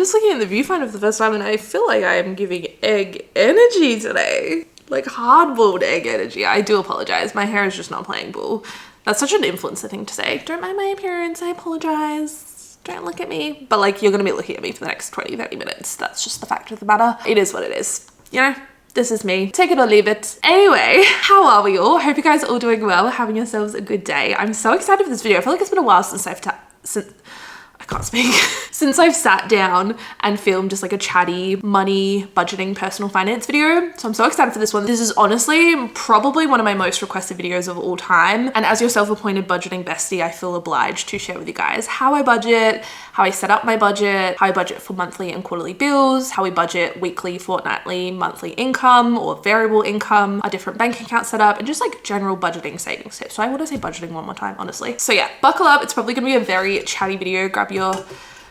just looking at the viewfinder for the first time and I feel like I am giving egg energy today. Like hard-boiled egg energy. I do apologize. My hair is just not playing ball. That's such an influencer thing to say. Don't mind my appearance. I apologize. Don't look at me. But like, you're going to be looking at me for the next 20, 30 minutes. That's just the fact of the matter. It is what it is. You know? This is me. Take it or leave it. Anyway, how are we all? Hope you guys are all doing well, having yourselves a good day. I'm so excited for this video. I feel like it's been a while since I can't speak. Since I've sat down and filmed just like a chatty money, budgeting, personal finance video. So I'm so excited for this one. This is honestly probably one of my most requested videos of all time. And as your self-appointed budgeting bestie, I feel obliged to share with you guys how I budget, how I set up my budget, how I budget for monthly and quarterly bills, how we budget weekly, fortnightly, monthly income or variable income, a different bank account setup, and just like general budgeting savings tips. So I want to say budgeting one more time, honestly. So yeah, buckle up. It's probably gonna be a very chatty video. Grab your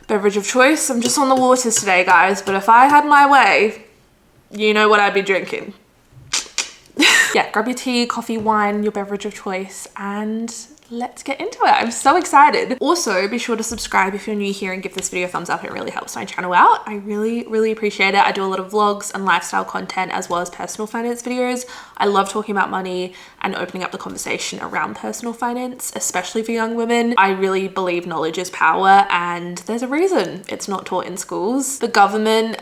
beverage of choice. I'm just on the waters today, guys, but if I had my way, you know what I'd be drinking. Yeah, grab your tea, coffee, wine, your beverage of choice, and let's get into it. I'm so excited. Also, be sure to subscribe if you're new here and give this video a thumbs up. It really helps my channel out. I really appreciate it. I do a lot of vlogs and lifestyle content as well as personal finance videos. I love talking about money and opening up the conversation around personal finance, especially for young women. I really believe knowledge is power, and there's a reason it's not taught in schools. The government,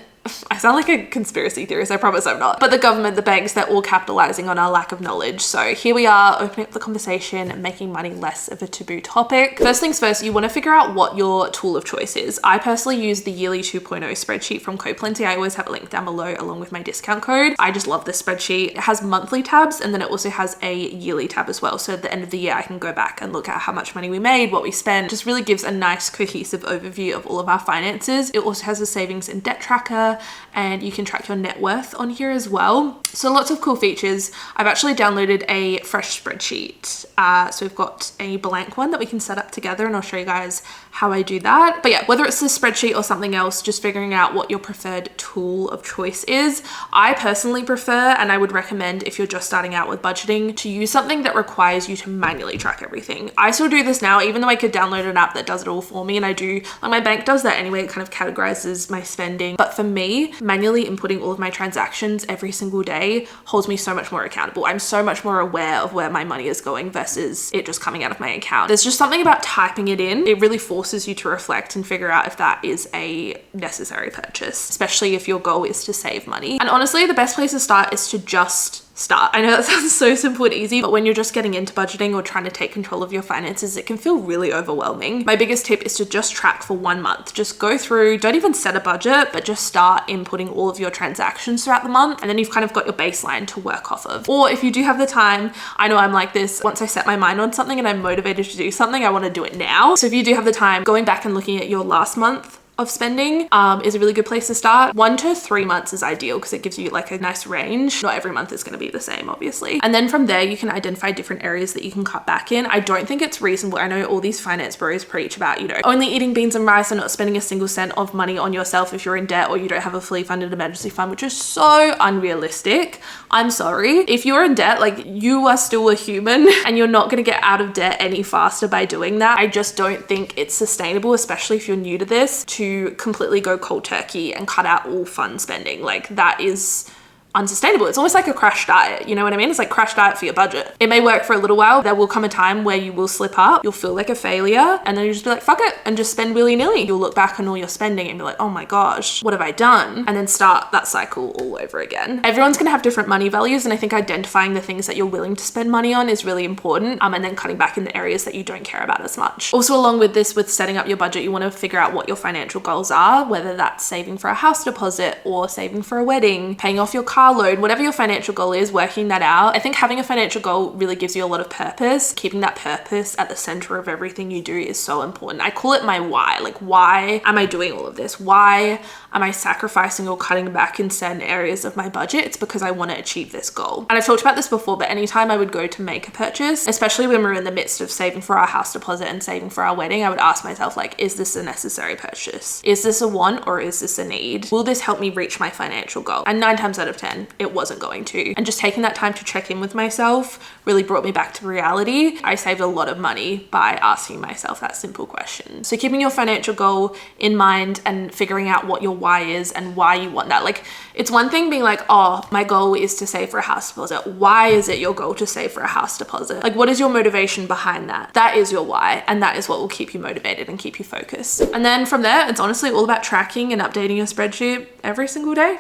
I sound like a conspiracy theorist, I promise I'm not. But the government, the banks, they're all capitalizing on our lack of knowledge. So here we are, opening up the conversation and making money less of a taboo topic. First things first, you want to figure out what your tool of choice is. I personally use the yearly 2.0 spreadsheet from CodePlenty. I always have a link down below along with my discount code. I just love this spreadsheet. It has monthly tabs and then it also has a yearly tab as well. So at the end of the year, I can go back and look at how much money we made, what we spent. Just really gives a nice cohesive overview of all of our finances. It also has a savings and debt tracker, and you can track your net worth on here as well. So lots of cool features. I've actually downloaded a fresh spreadsheet. So we've got a blank one that we can set up together, and I'll show you guys how I do that. But yeah, whether it's this spreadsheet or something else, just figuring out what your preferred tool of choice is. I personally prefer, and I would recommend if you're just starting out with budgeting, to use something that requires you to manually track everything. I still do this now, even though I could download an app that does it all for me, and I do, like my bank does that anyway. It kind of categorizes my spending. But for me, manually inputting all of my transactions every single day holds me so much more accountable. I'm so much more aware of where my money is going versus it just coming out of my account. There's just something about typing it in. It really forces you to reflect and figure out if that is a necessary purchase, especially if your goal is to save money. And honestly, the best place to start is to just start. I know that sounds so simple and easy, but when you're just getting into budgeting or trying to take control of your finances, it can feel really overwhelming. My biggest tip is to just track for 1 month. Just go through, don't even set a budget, but just start inputting all of your transactions throughout the month. And then you've kind of got your baseline to work off of. Or if you do have the time, I know I'm like this, once I set my mind on something and I'm motivated to do something, I want to do it now. So if you do have the time, going back and looking at your last month of spending is a really good place to start. 1 to 3 months is ideal because it gives you like a nice range. Not every month is going to be the same, obviously. And then from there, you can identify different areas that you can cut back in. I don't think it's reasonable. I know all these finance bros preach about, you know, only eating beans and rice and not spending a single cent of money on yourself if you're in debt or you don't have a fully funded emergency fund, which is so unrealistic. I'm sorry. If you're in debt, like you are still a human and you're not going to get out of debt any faster by doing that. I just don't think it's sustainable, especially if you're new to this, to completely go cold turkey and cut out all fun spending. Like that is unsustainable. It's almost like a crash diet. You know what I mean? It's like crash diet for your budget. It may work for a little while. There will come a time where you will slip up. You'll feel like a failure and then you just be like, fuck it, and just spend willy-nilly. You'll look back on all your spending and be like, oh my gosh, what have I done? And then start that cycle all over again. Everyone's going to have different money values. And I think identifying the things that you're willing to spend money on is really important. And then cutting back in the areas that you don't care about as much. Also, along with this, with setting up your budget, you want to figure out what your financial goals are, whether that's saving for a house deposit or saving for a wedding, paying off your car loan, whatever your financial goal is, working that out. I think having a financial goal really gives you a lot of purpose. Keeping that purpose at the center of everything you do is so important. I call it my why. Like, why am I doing all of this? Why am I sacrificing or cutting back in certain areas of my budget? It's because I want to achieve this goal. And I've talked about this before, but anytime I would go to make a purchase, especially when we're in the midst of saving for our house deposit and saving for our wedding, I would ask myself, like, is this a necessary purchase? Is this a want or is this a need? Will this help me reach my financial goal? And 9 times out of 10, it wasn't going to. And just taking that time to check in with myself really brought me back to reality. I saved a lot of money by asking myself that simple question. So keeping your financial goal in mind and figuring out what your why is and why you want that. Like, it's one thing being like, oh, my goal is to save for a house deposit. Why is it your goal to save for a house deposit? Like, what is your motivation behind that? That is your why, and that is what will keep you motivated and keep you focused. And then from there, it's honestly all about tracking and updating your spreadsheet every single day.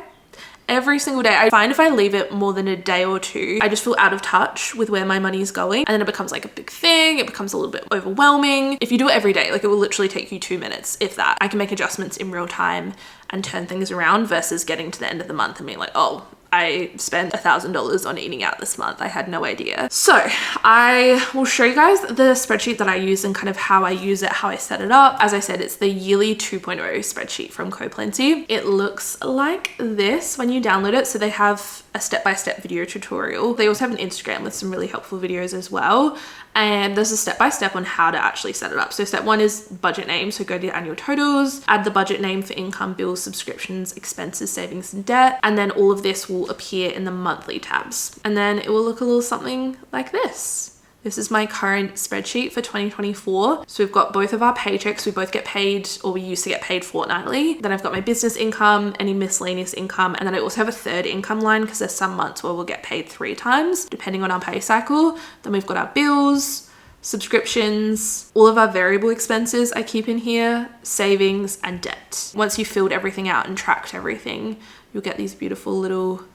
Every single day. I find if I leave it more than a day or two, I just feel out of touch with where my money is going, and then it becomes like a big thing. It becomes a little bit overwhelming. If you do it every day, like, it will literally take you 2 minutes, if that. I can make adjustments in real time and turn things around versus getting to the end of the month and being like, oh, I spent $1,000 on eating out this month. I had no idea. So I will show you guys the spreadsheet that I use and kind of how I use it, how I set it up. As I said, it's the yearly 2.0 spreadsheet from CoPlenty. It looks like this when you download it. So they have a step-by-step video tutorial. They also have an Instagram with some really helpful videos as well. And there's a step-by-step on how to actually set it up. So step 1 is budget name. So go to your annual totals, add the budget name for income, bills, subscriptions, expenses, savings, and debt. And then all of this will appear in the monthly tabs. And then it will look a little something like this. This is my current spreadsheet for 2024. So we've got both of our paychecks. We both get paid, or we used to get paid fortnightly. Then I've got my business income, any miscellaneous income. And then I also have a third income line because there's some months where we'll get paid 3 times depending on our pay cycle. Then we've got our bills, subscriptions, all of our variable expenses I keep in here, savings, and debt. Once you've filled everything out and tracked everything, you'll get these beautiful little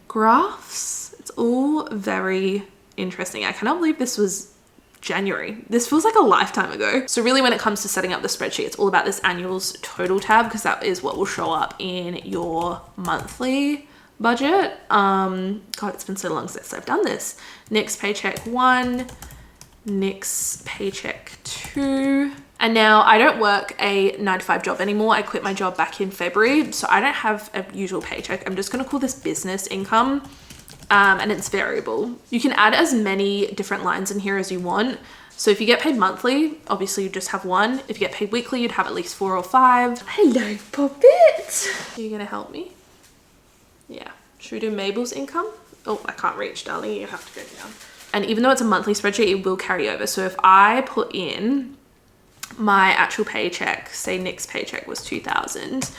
graphs. It's all very interesting. I cannot believe this was January. This feels like a lifetime ago. So really, when it comes to setting up the spreadsheet, it's all about this annuals total tab, because that is what will show up in your monthly budget. God, it's been so long since I've done this. Next paycheck 1, next paycheck 2. And now I don't work a 9-to-5 job anymore. I quit my job back in February. So I don't have a usual paycheck. I'm just going to call this business income. And it's variable. You can add as many different lines in here as you want. So if you get paid monthly, obviously you just have 1. If you get paid weekly, you'd have at least 4 or 5. Hello, Poppet. Are you gonna help me? Yeah. Should we do Mabel's income? Oh, I can't reach, darling. You have to go down. And even though it's a monthly spreadsheet, it will carry over. So if I put in my actual paycheck, say Nick's paycheck was 2,000,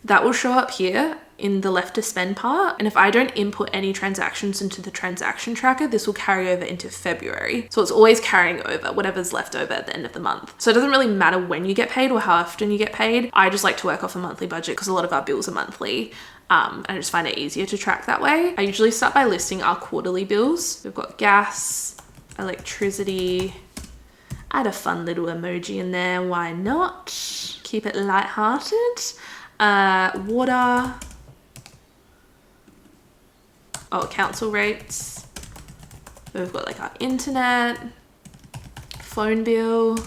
that will show up here in the left to spend part. And if I don't input any transactions into the transaction tracker, this will carry over into February. So it's always carrying over whatever's left over at the end of the month. So it doesn't really matter when you get paid or how often you get paid. I just like to work off a monthly budget because a lot of our bills are monthly. And I just find it easier to track that way. I usually start by listing our quarterly bills. We've got gas, electricity, add a fun little emoji in there. Why not? Keep it lighthearted. Water. Oh, council rates. We've got like our internet, phone bill,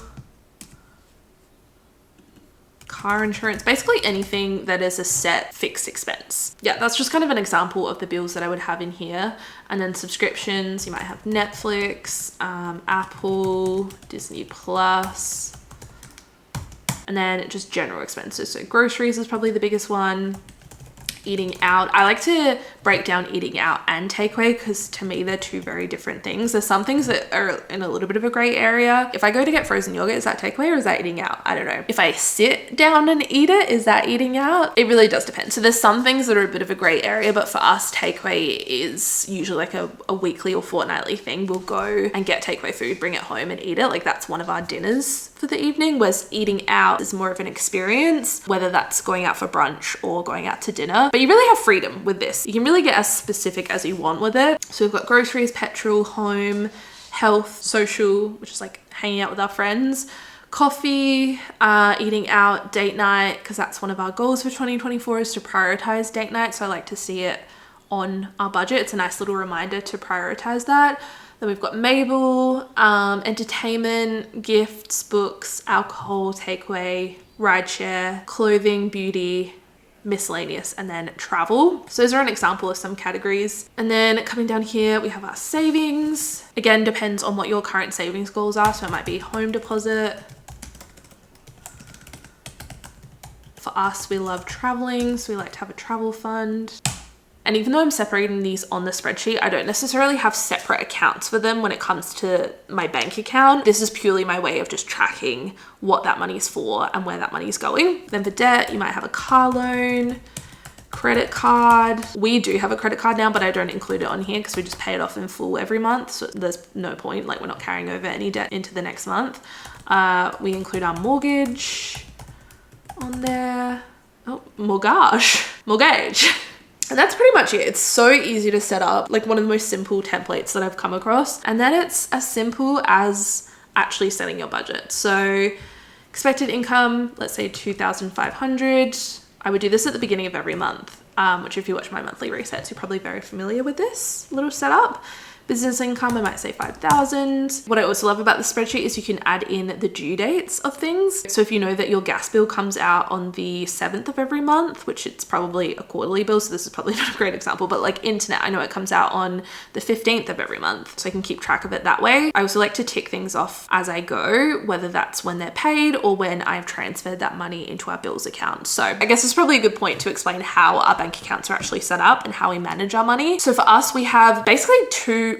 car insurance, basically anything that is a set fixed expense. Yeah, that's just kind of an example of the bills that I would have in here. And then subscriptions, you might have Netflix, Apple, Disney Plus, and then just general expenses. So groceries is probably the biggest one. Eating out. I like to break down eating out and takeaway because to me they're two very different things. There's some things that are in a little bit of a gray area. If I go to get frozen yogurt, is that takeaway or is that eating out? I don't know. If I sit down and eat it, is that eating out? It really does depend. So there's some things that are a bit of a gray area, but for us, takeaway is usually like a weekly or fortnightly thing. We'll go and get takeaway food, bring it home and eat it. Like that's one of our dinners for the evening, whereas eating out is more of an experience, whether that's going out for brunch or going out to dinner. But you really have freedom with this. You can really get as specific as you want with it. So we've got groceries, petrol, home, health, social, which is like hanging out with our friends, coffee, eating out, date night, because that's one of our goals for 2024 is to prioritize date night. So I like to see it on our budget. It's a nice little reminder to prioritize that. Then we've got Mabel, entertainment, gifts, books, alcohol, takeaway, rideshare, clothing, beauty, miscellaneous, and then travel. So those are an example of some categories. And then coming down here, we have our savings. Again, depends on what your current savings goals are. So it might be home deposit. For us, we love traveling, so we like to have a travel fund. And even though I'm separating these on the spreadsheet, I don't necessarily have separate accounts for them when it comes to my bank account. This is purely my way of just tracking what that money is for and where that money is going. Then for debt, you might have a car loan, credit card. We do have a credit card now, but I don't include it on here because we just pay it off in full every month. So there's no point, like we're not carrying over any debt into the next month. We include our mortgage on there. Oh, mortgage. And that's pretty much it. It's so easy to set up, like one of the most simple templates that I've come across. And then it's as simple as actually setting your budget. So expected income, let's say 2,500. I would do this at the beginning of every month, which if you watch my monthly resets, you're probably very familiar with this little setup. Business income, I might say 5,000. What I also love about the spreadsheet is you can add in the due dates of things. So if you know that your gas bill comes out on the 7th of every month, which it's probably a quarterly bill, so this is probably not a great example, but like internet, I know it comes out on the 15th of every month, so I can keep track of it that way. I also like to tick things off as I go, whether that's when they're paid or when I've transferred that money into our bills account. So I guess it's probably a good point to explain how our bank accounts are actually set up and how we manage our money. So for us, we have basically three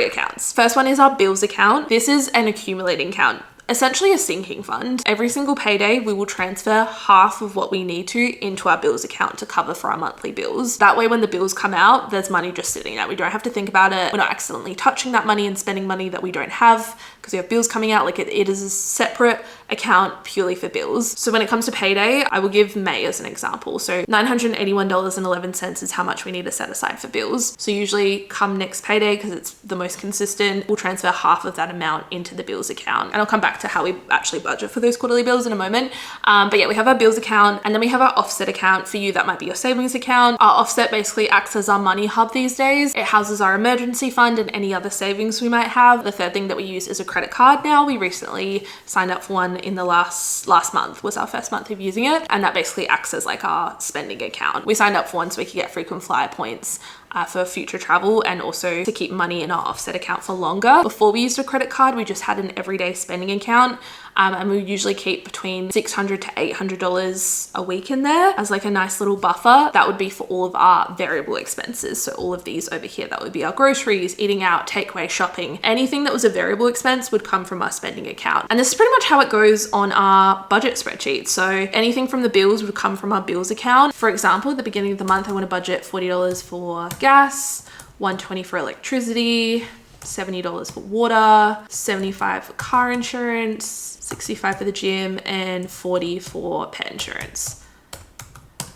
accounts. First one is our bills account. This is an accumulating account, essentially a sinking fund. Every single payday, we will transfer half of what we need to into our bills account to cover for our monthly bills. That way, when the bills come out, there's money just sitting there. We don't have to think about it. We're not accidentally touching that money and spending money that we don't have because we have bills coming out. Like it is a separate account purely for bills. So when it comes to payday, I will give May as an example. So $981.11 is how much we need to set aside for bills. So usually come next payday, because it's the most consistent, we'll transfer half of that amount into the bills account. And I'll come back to how we actually budget for those quarterly bills in a moment. But yeah, we have our bills account and then we have our offset account. For you, that might be your savings account. Our offset basically acts as our money hub these days. It houses our emergency fund and any other savings we might have. The third thing that we use is a credit card now. We recently signed up for one in the last month, was our first month of using it. And that basically acts as like our spending account. We signed up for one so we could get frequent flyer points for future travel and also to keep money in our offset account for longer. Before we used a credit card, we just had an everyday spending account. And we usually keep between $600 to $800 a week in there as like a nice little buffer. That would be for all of our variable expenses. So all of these over here, that would be our groceries, eating out, takeaway, shopping. Anything that was a variable expense would come from our spending account. And this is pretty much how it goes on our budget spreadsheet. So anything from the bills would come from our bills account. For example, at the beginning of the month, I want to budget $40 for gas, $120 for electricity, $70 for water, $75 for car insurance, $65 for the gym, and $40 for pet insurance.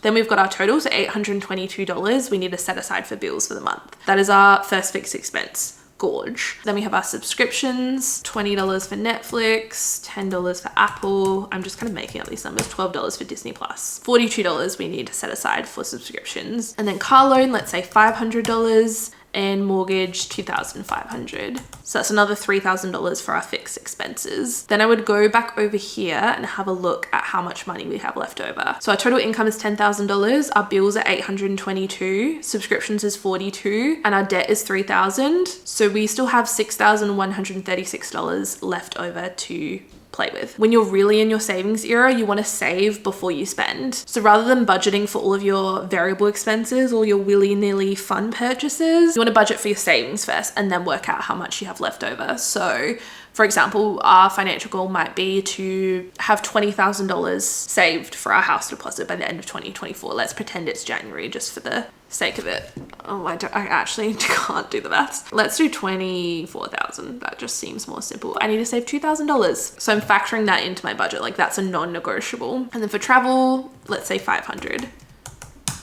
Then we've got our total, so $822 we need to set aside for bills for the month. That is our first fixed expense. Gorge. Then we have our subscriptions, $20 for Netflix, $10 for Apple. I'm just kind of making up these numbers. $12 for Disney Plus. $42 we need to set aside for subscriptions. And then car loan, let's say $500, and mortgage $2,500. So that's another $3,000 for our fixed expenses. Then I would go back over here and have a look at how much money we have left over. So our total income is $10,000, our bills are $822, subscriptions is $42, and our debt is $3,000. So we still have $6,136 left over to play with. When you're really in your savings era, you want to save before you spend. So rather than budgeting for all of your variable expenses or your willy-nilly fun purchases, you want to budget for your savings first and then work out how much you have left over. So for example, our financial goal might be to have $20,000 saved for our house deposit by the end of 2024. Let's pretend it's January just for the sake of it. Oh, I actually can't do the maths. Let's do 24,000. That just seems more simple. I need to save $2,000. So I'm factoring that into my budget. Like that's a non-negotiable. And then for travel, let's say 500.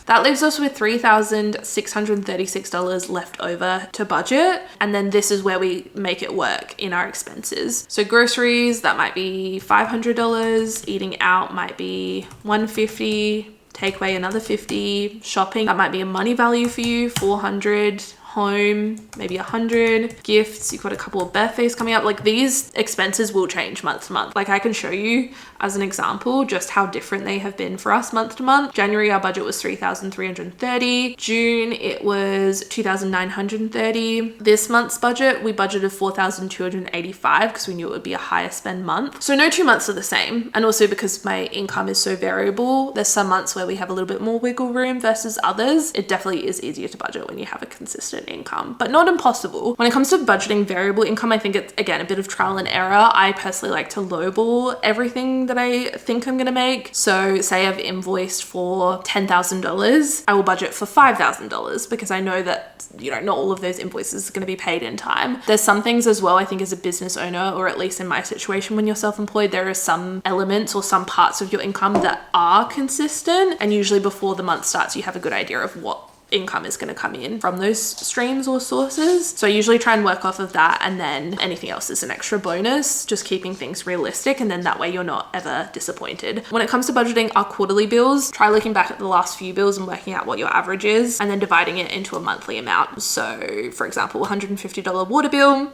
That leaves us with $3,636 left over to budget. And then this is where we make it work in our expenses. So groceries, that might be $500. Eating out might be $150. Takeaway, another $50. Shopping, that might be a money value for you, $400. home, maybe 100, gifts, you've got a couple of birthdays coming up. Like these expenses will change month to month. Like I can show you as an example just how different they have been for us month to month. January, our budget was 3,330. June, it was 2,930. This month's budget, we budgeted 4,285 because we knew it would be a higher spend month. So no 2 months are the same. And also because my income is so variable, there's some months where we have a little bit more wiggle room versus others. It definitely is easier to budget when you have a consistent income, but not impossible. When it comes to budgeting variable income, I think it's, again, a bit of trial and error. I personally like to lowball everything that I think I'm gonna make. So say I've invoiced for $10,000, I will budget for $5,000 because I know that, you know, not all of those invoices are gonna be paid in time. There's some things as well, I think as a business owner, or at least in my situation when you're self-employed, there are some elements or some parts of your income that are consistent. And usually before the month starts, you have a good idea of what income is going to come in from those streams or sources. So I usually try and work off of that, and then anything else is an extra bonus, just keeping things realistic, and then that way you're not ever disappointed. When it comes to budgeting our quarterly bills, try looking back at the last few bills and working out what your average is, and then dividing it into a monthly amount. So for example, $150 water bill,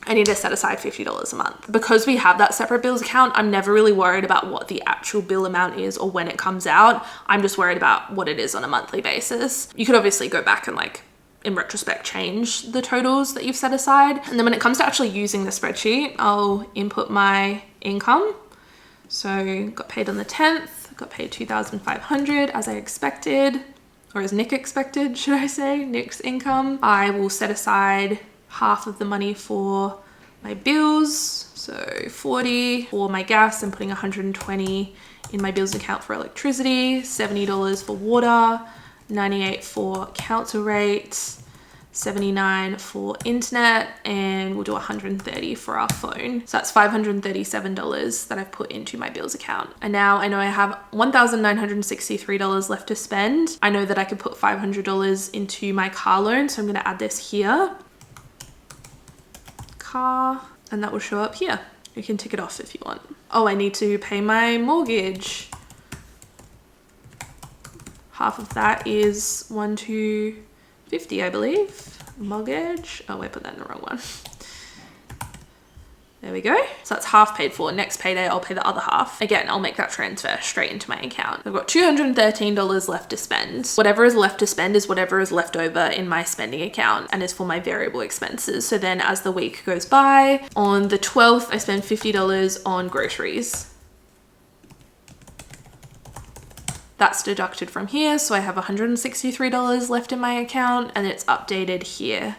I need to set aside $50 a month. Because we have that separate bills account, I'm never really worried about what the actual bill amount is or when it comes out. I'm just worried about what it is on a monthly basis. You could obviously go back and like, in retrospect, change the totals that you've set aside. And then when it comes to actually using the spreadsheet, I'll input my income. So got paid on the 10th, got paid 2,500 as I expected, or as Nick expected, should I say, Nick's income. I will set aside half of the money for my bills, so 40 for my gas. I'm putting 120 in my bills account for electricity, $70 for water, 98 for council rates, 79 for internet, and we'll do 130 for our phone. So that's $537 that I've put into my bills account. And now I know I have $1,963 left to spend. I know that I could put $500 into my car loan, so I'm going to add this here. Car, and that will show up here. You can tick it off if you want. Oh, I need to pay my mortgage. Half of that is $1,250, I believe. Mortgage. Oh, I put that in the wrong one. There we go. So that's half paid for. Next payday, I'll pay the other half. Again, I'll make that transfer straight into my account. I've got $213 left to spend. Whatever is left to spend is whatever is left over in my spending account and is for my variable expenses. So then as the week goes by, on the 12th, I spend $50 on groceries. That's deducted from here. So I have $163 left in my account, and it's updated here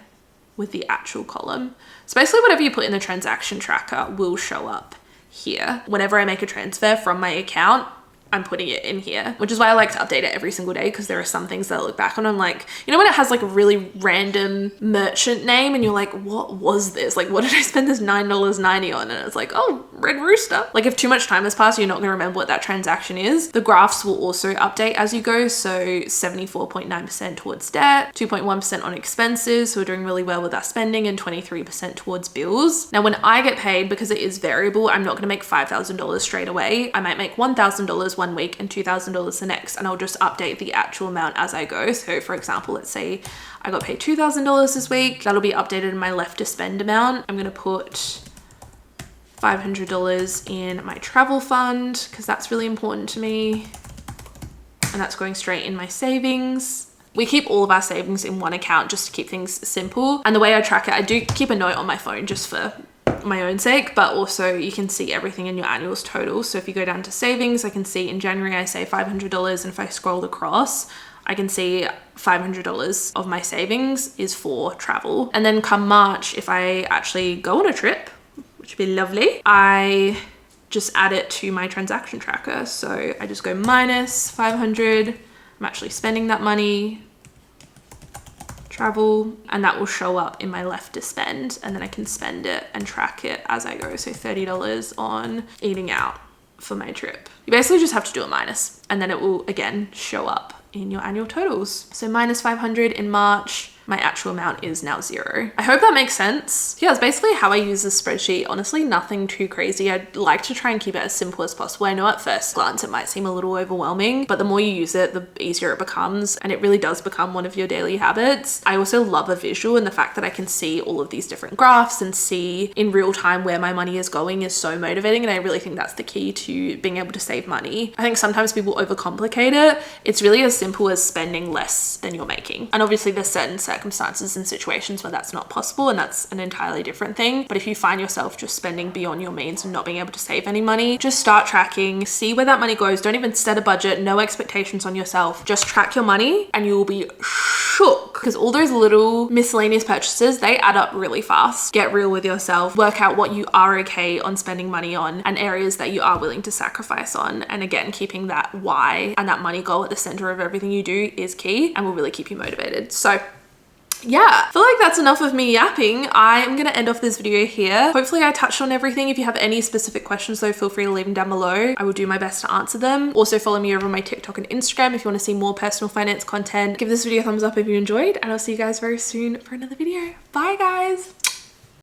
with the actual column. So basically whatever you put in the transaction tracker will show up here. Whenever I make a transfer from my account, I'm putting it in here, which is why I like to update it every single day, because there are some things that I look back on and I'm like, you know, when it has like a really random merchant name and you're like, what was this? Like, what did I spend this $9.90 on? And it's like, oh, Red Rooster. Like if too much time has passed, you're not gonna remember what that transaction is. The graphs will also update as you go. So 74.9% towards debt, 2.1% on expenses. So we're doing really well with our spending, and 23% towards bills. Now, when I get paid, because it is variable, I'm not gonna make $5,000 straight away. I might make $1,000 one week and $2,000 the next, and I'll just update the actual amount as I go. So for example, let's say I got paid $2,000 this week, that'll be updated in my left to spend amount. I'm gonna put $500 in my travel fund because that's really important to me, and that's going straight in my savings. We keep all of our savings in one account just to keep things simple. And the way I track it, I do keep a note on my phone just for my own sake, but also you can see everything in your annuals total. So if you go down to savings, I can see in January I save $500, and if I scroll across, I can see $500 of my savings is for travel. And then come March, if I actually go on a trip, which would be lovely, I just add it to my transaction tracker. So I just go minus 500, I'm actually spending that money, travel, and that will show up in my left to spend, and then I can spend it and track it as I go. So $30 on eating out for my trip. You basically just have to do a minus, and then it will again show up in your annual totals. So minus 500 in March, my actual amount is now 0. I hope that makes sense. Yeah, it's basically how I use this spreadsheet. Honestly, nothing too crazy. I'd like to try and keep it as simple as possible. I know at first glance it might seem a little overwhelming, but the more you use it, the easier it becomes, and it really does become one of your daily habits. I also love a visual, and the fact that I can see all of these different graphs and see in real time where my money is going is so motivating, and I really think that's the key to being able to save money. I think sometimes people overcomplicate it. It's really as simple as spending less than you're making. And obviously there's certain circumstances and situations where that's not possible, and that's an entirely different thing. But if you find yourself just spending beyond your means and not being able to save any money, just start tracking, see where that money goes. Don't even set a budget, no expectations on yourself. Just track your money and you will be shook, because all those little miscellaneous purchases, they add up really fast. Get real with yourself, work out what you are okay on spending money on and areas that you are willing to sacrifice on. And again, keeping that why and that money goal at the center of everything you do is key and will really keep you motivated. So yeah, I feel like that's enough of me yapping. I'm gonna end off this video here. Hopefully I touched on everything. If you have any specific questions though, feel free to leave them down below. I will do my best to answer them. Also follow me over on my TikTok and Instagram if you want to see more personal finance content. Give this video a thumbs up if you enjoyed, and I'll see you guys very soon for another video. Bye guys.